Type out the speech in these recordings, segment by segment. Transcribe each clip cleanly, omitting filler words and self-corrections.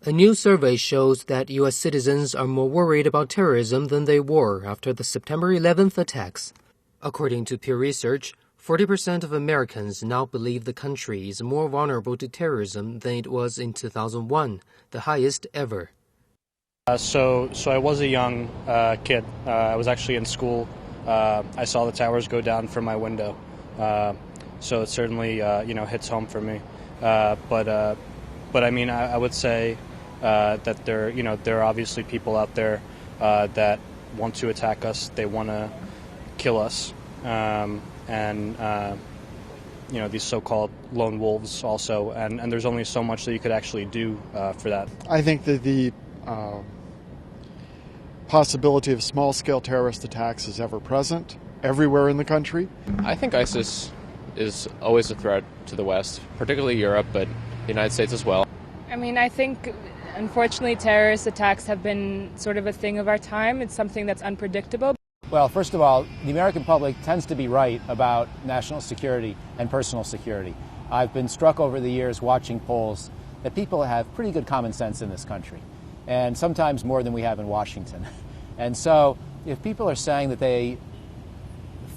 A new survey shows that U.S. citizens are more worried about terrorism than they were after the September 11th attacks. According to Pew Research, 40% of Americans now believe the country is more vulnerable to terrorism than it was in 2001, the highest ever. So I was a young kid. I was actually in school. I saw the towers go down from my window. So it certainly hits home for me. But I mean, I would say that there are obviously people out there that want to attack us. They want to kill us, these so-called lone wolves also. And there's only so much that you could actually do for that. I think that the possibility of small-scale terrorist attacks is ever present everywhere in the country. I think ISIS is always a threat to the West, particularly Europe, but the United States as well. I mean, I think, unfortunately, terrorist attacks have been sort of a thing of our time. It's something that's unpredictable. Well, first of all, the American public tends to be right about national security and personal security. I've been struck over the years watching polls that people have pretty good common sense in this country, and sometimes more than we have in Washington. And so if people are saying that they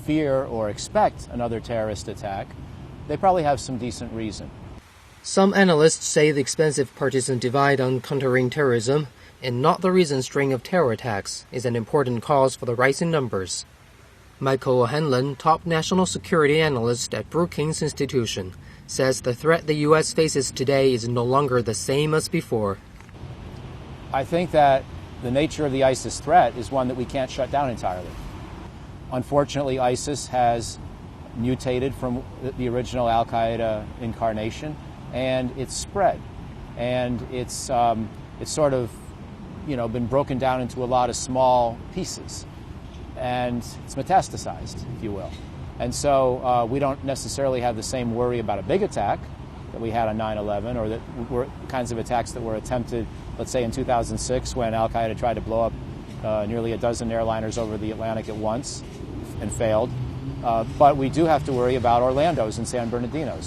fear or expect another terrorist attack, they probably have some decent reason. Some analysts say the expensive partisan divide on countering terrorism, and not the recent string of terror attacks, is an important cause for the rising numbers. Michael O'Hanlon, top national security analyst at Brookings Institution, says the threat the U.S. faces today is no longer the same as before. I think that the nature of the ISIS threat is one that we can't shut down entirely. Unfortunately, ISIS has mutated from the original al-Qaeda incarnation, and it's spread. And it's sort of, been broken down into a lot of small pieces. And it's metastasized, if you will. And so we don't necessarily have the same worry about a big attack that we had on 9/11, or that were kinds of attacks that were attempted, let's say in 2006, when al-Qaeda tried to blow up nearly a dozen airliners over the Atlantic at once and failed. But we do have to worry about Orlando's and San Bernardinos.